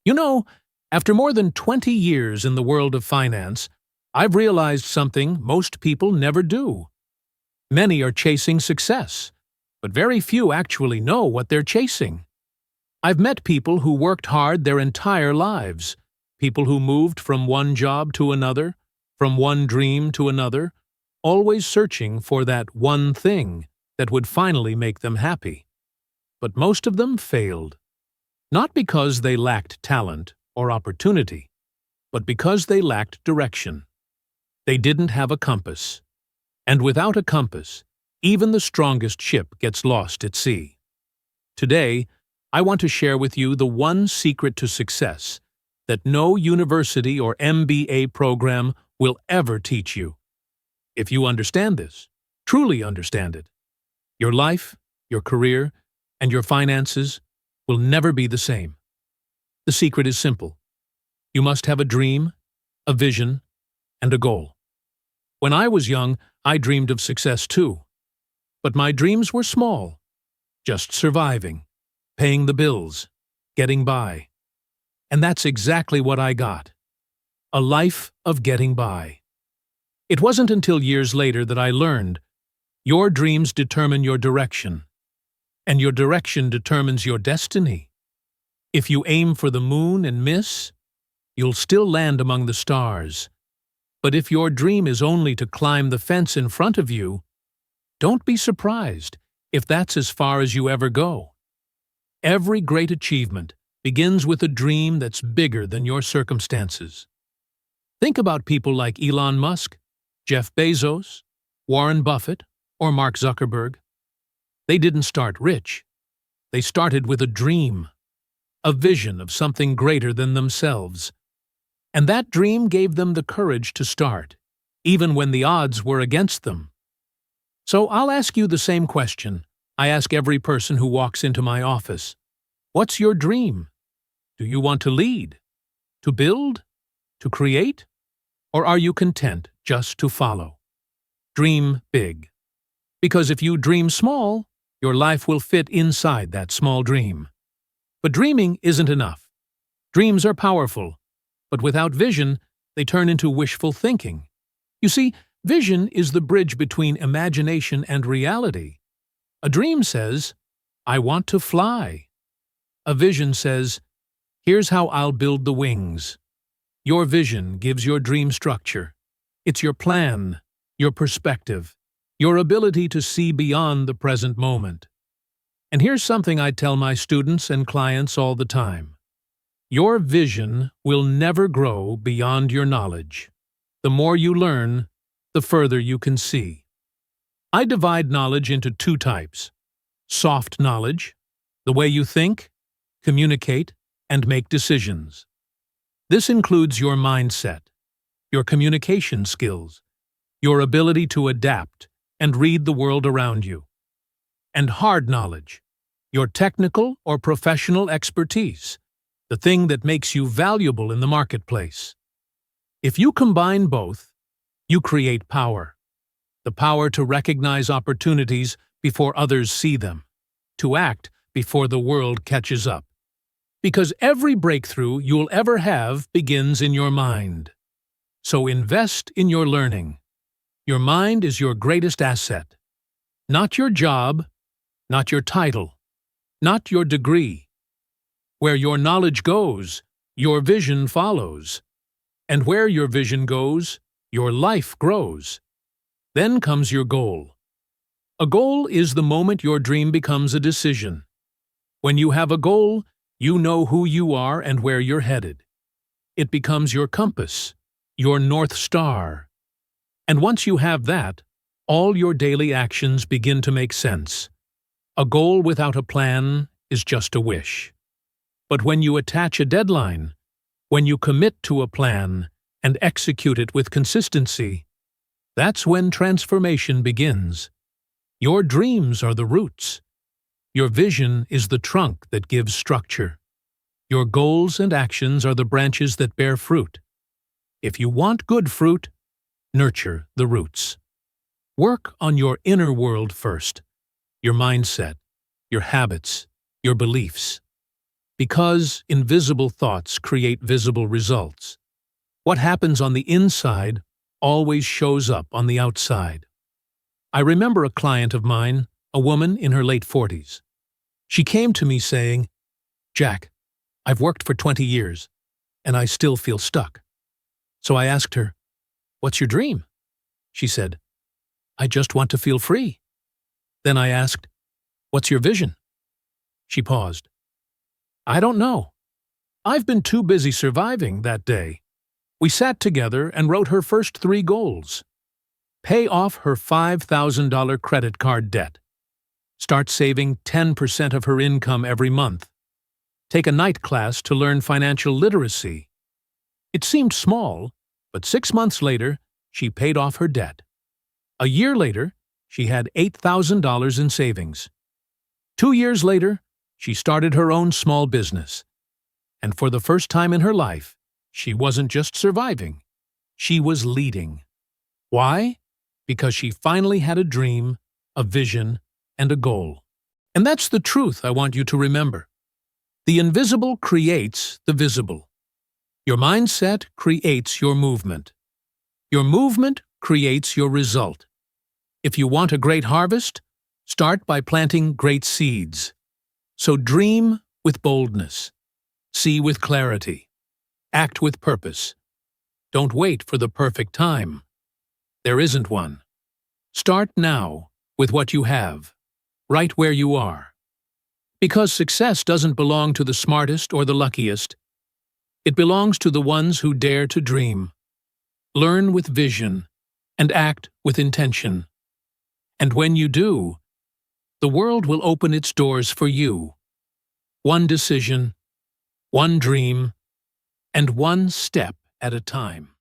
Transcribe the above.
You know, after more than 20 years in the world of finance, I've realized something most people never do. Many are chasing success, but very few actually know what they're chasing. I've met people who worked hard their entire lives, people who moved from one job to another, from one dream to another, always searching for that one thing that would finally make them happy. But most of them failed. Not because they lacked talent or opportunity, but because they lacked direction. They didn't have a compass. And without a compass, even the strongest ship gets lost at sea. Today, I want to share with you the one secret to success that no university or MBA program will ever teach you. If you understand this, truly understand it, your life, your career, and your finances will never be the same. The secret is simple. You must have a dream, a vision, and a goal. When I was young, I dreamed of success too. But my dreams were small, just surviving, paying the bills, getting by. And that's exactly what I got. A life of getting by. It wasn't until years later that I learned your dreams determine your direction, and your direction determines your destiny. If you aim for the moon and miss, you'll still land among the stars. But if your dream is only to climb the fence in front of you, don't be surprised if that's as far as you ever go. Every great achievement begins with a dream that's bigger than your circumstances. Think about people like Elon Musk, Jeff Bezos, Warren Buffett, or Mark Zuckerberg. They didn't start rich. They started with a dream, a vision of something greater than themselves. And that dream gave them the courage to start, even when the odds were against them. So I'll ask you the same question I ask every person who walks into my office. What's your dream? Do you want to lead? To build? To create? Or are you content just to follow? Dream big. Because if you dream small, your life will fit inside that small dream. But dreaming isn't enough. Dreams are powerful, but without vision, they turn into wishful thinking. You see, vision is the bridge between imagination and reality. A dream says, I want to fly. A vision says, here's how I'll build the wings. Your vision gives your dream structure. It's your plan, your perspective, your ability to see beyond the present moment. And here's something I tell my students and clients all the time. Your vision will never grow beyond your knowledge. The more you learn, the further you can see. I divide knowledge into two types. Soft knowledge, the way you think, communicate, and make decisions. This includes your mindset, your communication skills, your ability to adapt and read the world around you. And hard knowledge, your technical or professional expertise, the thing that makes you valuable in the marketplace. If you combine both, you create power. The power to recognize opportunities before others see them, to act before the world catches up. Because every breakthrough you'll ever have begins in your mind. So invest in your learning. Your mind is your greatest asset. Not your job, not your title, not your degree. Where your knowledge goes, your vision follows. And where your vision goes, your life grows. Then comes your goal. A goal is the moment your dream becomes a decision. When you have a goal, you know who you are and where you're headed. It becomes your compass, your North Star. And once you have that, all your daily actions begin to make sense. A goal without a plan is just a wish. But when you attach a deadline, when you commit to a plan and execute it with consistency, that's when transformation begins. Your dreams are the roots. Your vision is the trunk that gives structure. Your goals and actions are the branches that bear fruit. If you want good fruit, nurture the roots. Work on your inner world first, your mindset, your habits, your beliefs. Because invisible thoughts create visible results. What happens on the inside always shows up on the outside. I remember a client of mine, a woman in her late 40s. She came to me saying, "Jack, I've worked for 20 years, and I still feel stuck." So I asked her, "What's your dream?" She said, "I just want to feel free." Then I asked, "What's your vision?" She paused. "I don't know. I've been too busy surviving that day." We sat together and wrote her first 3 goals. Pay off her $5,000 credit card debt. Start saving 10% of her income every month. Take a night class to learn financial literacy. It seemed small, but 6 months later, she paid off her debt. A year later, she had $8,000 in savings. 2 years later, she started her own small business. And for the first time in her life, she wasn't just surviving, she was leading. Why? Because she finally had a dream, a vision, and a goal. And that's the truth I want you to remember. The invisible creates the visible. Your mindset creates your movement. Your movement creates your result. If you want a great harvest, start by planting great seeds. So dream with boldness. See with clarity. Act with purpose. Don't wait for the perfect time. There isn't one. Start now with what you have, right where you are. Because success doesn't belong to the smartest or the luckiest. It belongs to the ones who dare to dream, learn with vision, and act with intention. And when you do, the world will open its doors for you. One decision, one dream, and one step at a time.